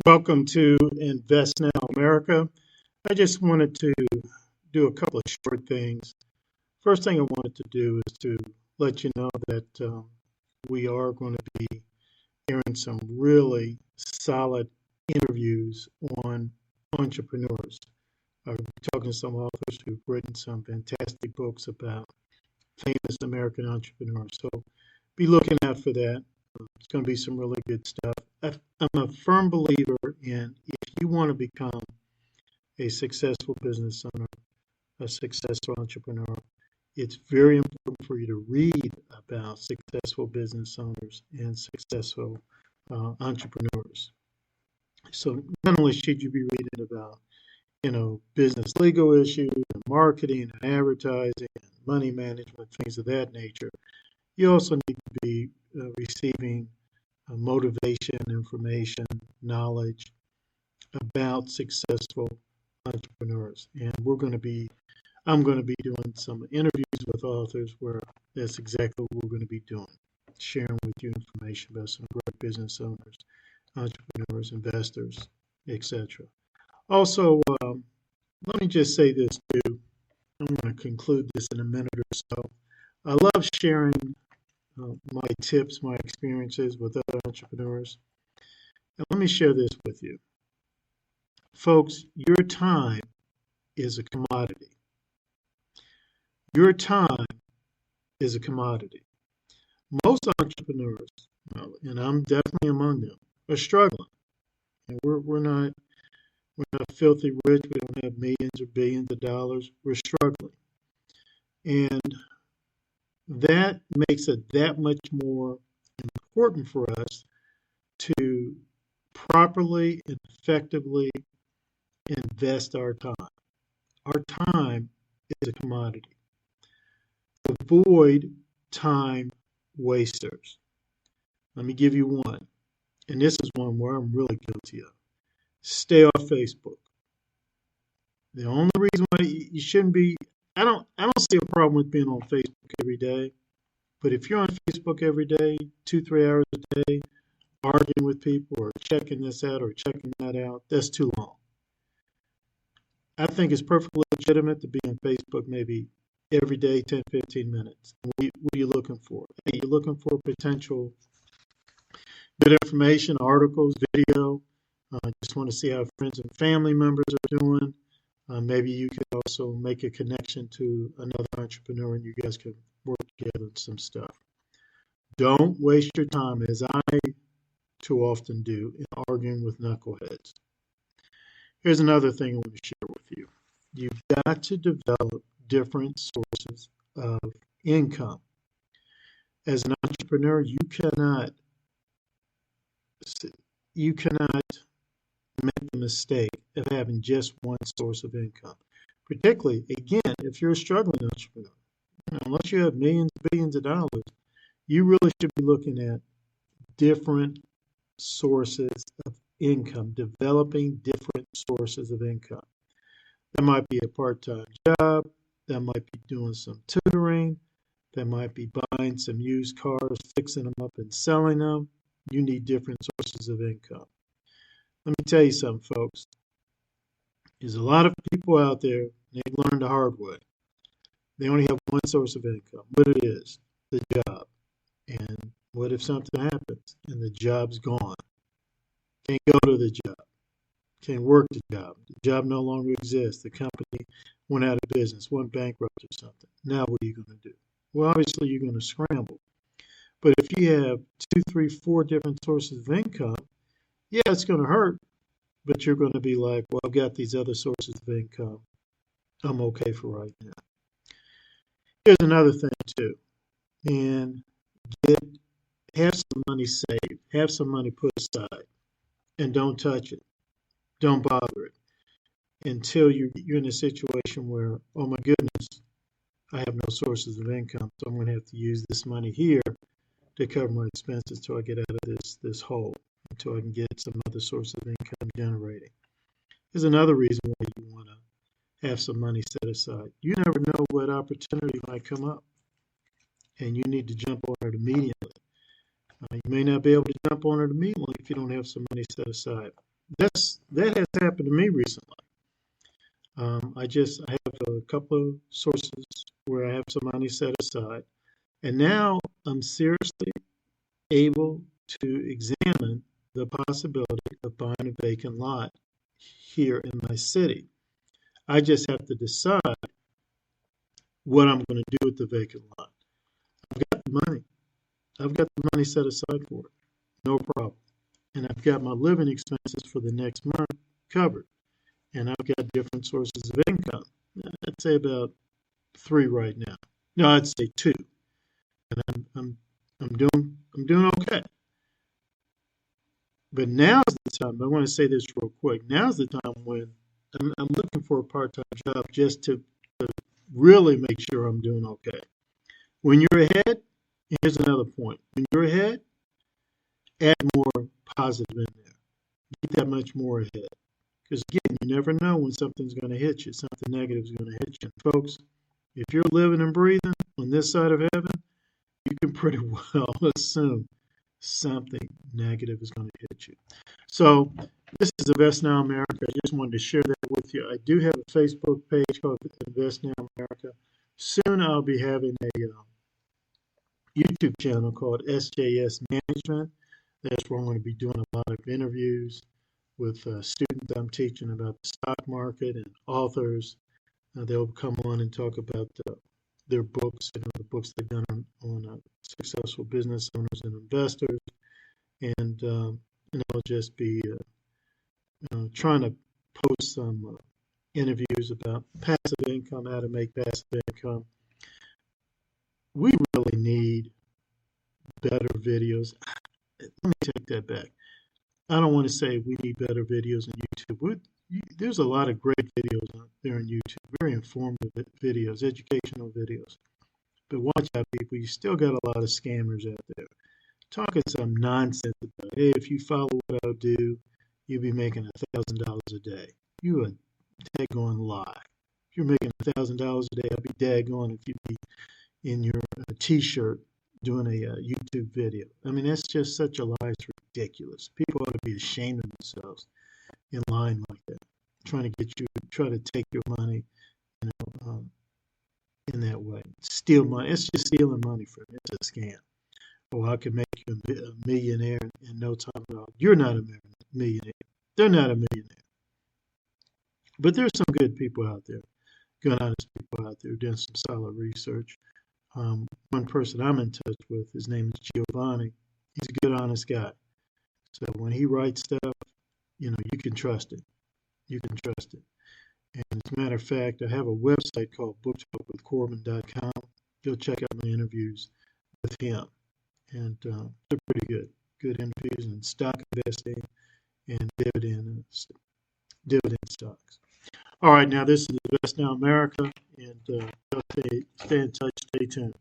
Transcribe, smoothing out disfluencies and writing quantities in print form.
Welcome to Invest Now America. I just wanted to do a couple of short things. First thing I wanted to do is to let you know that we are going to be hearing some really solid interviews on entrepreneurs. We're talking to some authors who've written some fantastic books about famous American entrepreneurs. So be looking out for that. It's going to be some really good stuff. I'm a firm believer in if you want to become a successful business owner, a successful entrepreneur, it's very important for you to read about successful business owners and successful entrepreneurs. So not only should you be reading about, business legal issues and marketing and advertising and money management, things of that nature, you also need to be receiving motivation, information, knowledge about successful entrepreneurs. And I'm going to be doing some interviews with authors where that's exactly what we're going to be doing, sharing with you information about some great business owners, entrepreneurs, investors, etc. Also, let me just say this too. I'm going to conclude this in a minute or so. I love sharing my tips, my experiences with other entrepreneurs. And let me share this with you. Folks, your time is a commodity. Your time is a commodity. Most entrepreneurs, and I'm definitely among them, are struggling. And we're not filthy rich. We don't have millions or billions of dollars. We're struggling. And that makes it that much more important for us to properly and effectively invest our time. Our time is a commodity. Avoid time wasters. Let me give you one. And this is one where I'm really guilty of. Stay off Facebook. The only reason why you shouldn't be, I don't see a problem with being on Facebook every day. But if you're on Facebook every day, 2-3 hours a day, arguing with people or checking this out or checking that out, that's too long. I think it's perfectly legitimate to be on Facebook maybe every day, 10, 15 minutes. What are you looking for? Hey, you're looking for potential good information, articles, video. Just want to see how friends and family members are doing. Maybe you could also make a connection to another entrepreneur and you guys could work together on some stuff. Don't waste your time, as I too often do, in arguing with knuckleheads. Here's another thing I want to share with you. You've got to develop different sources of income. As an entrepreneur, you cannot make the mistake of having just one source of income. Particularly, again, if you're a struggling entrepreneur, unless you have millions, billions of dollars, you really should be looking at different sources of income, developing different sources of income. That might be a part-time job. That might be doing some tutoring. That might be buying some used cars, fixing them up and selling them. You need different sources of income. Let me tell you something, folks. There's a lot of people out there, they learn the hard way. They only have one source of income. What it is, the job. And what if something happens and the job's gone? Can't go to the job. Can't work the job. The job no longer exists. The company went out of business, went bankrupt or something. Now what are you going to do? Well, obviously you're going to scramble. But if you have 2, 3, 4 different sources of income, yeah, it's going to hurt. But you're going to be like, well, I've got these other sources of income. I'm okay for right now. Here's another thing too. And have some money saved. Have some money put aside. And don't touch it. Don't bother it until you're in a situation where, oh my goodness, I have no sources of income, so I'm going to have to use this money here to cover my expenses till I get out of this hole, until I can get some other source of income generating. There's another reason why you want to have some money set aside. You never know what opportunity might come up, and you need to jump on it immediately. You may not be able to jump on it immediately if you don't have some money set aside. that has happened to me recently. I have a couple of sources where I have some money set aside, and now I'm seriously able to examine the possibility of buying a vacant lot here in my city. I just have to decide what I'm going to do with the vacant lot. I've got the money. I've got the money set aside for it. No problem. And I've got my living expenses for the next month covered. And I've got different sources of income. I'd say about three right now. No, I'd say two. And I'm doing okay. But now's the time. I want to say this real quick. Now's the time when I'm looking for a part-time job just to really make sure I'm doing okay. When you're ahead, here's another point. When you're ahead, add more positive in there. Get that much more ahead. Because again, you never know when something's going to hit you. Something negative is going to hit you. And folks, if you're living and breathing on this side of heaven, you can pretty well assume something negative is going to hit you. So this is Invest Now America. I just wanted to share that with you. I do have a Facebook page called Invest Now America. Soon I'll be having a YouTube channel called SJS Management. That's where I'm going to be doing a lot of interviews with students I'm teaching about the stock market and authors. They'll come on and talk about their books, the books they've done on successful business owners and investors. And I'll just be trying to post some interviews about passive income, how to make passive income. We really need better videos. Let me take that back. I don't want to say we need better videos on YouTube. There's a lot of great videos out there on YouTube, very informative videos, educational videos. But watch out, people. You still got a lot of scammers out there talking some nonsense about, hey, if you follow what I'll do, you'll be making $1,000 a day. You a daggone lie. If you're making $1,000 a day, I'll be daggone if you be in your T-shirt doing a YouTube video. I mean, that's just such a lie. It's ridiculous. People ought to be ashamed of themselves in lying like that, trying to get you, try to take your money, in that way. Steal money. It's just stealing money from you. It's a scam. Oh, I can make you a millionaire in no time at all. You're not a millionaire. They're not a millionaire. But there's some good people out there, good, honest people out there doing some solid research. One person I'm in touch with, his name is Giovanni. He's a good, honest guy. So when he writes stuff, you can trust it. You can trust it. And as a matter of fact, I have a website called booktalkwithcorbin.com. Go check out my interviews with him. And they're pretty good. Good interviews in stock investing and dividend stocks. All right, now this is Invest Now America, and stay in touch. Stay tuned.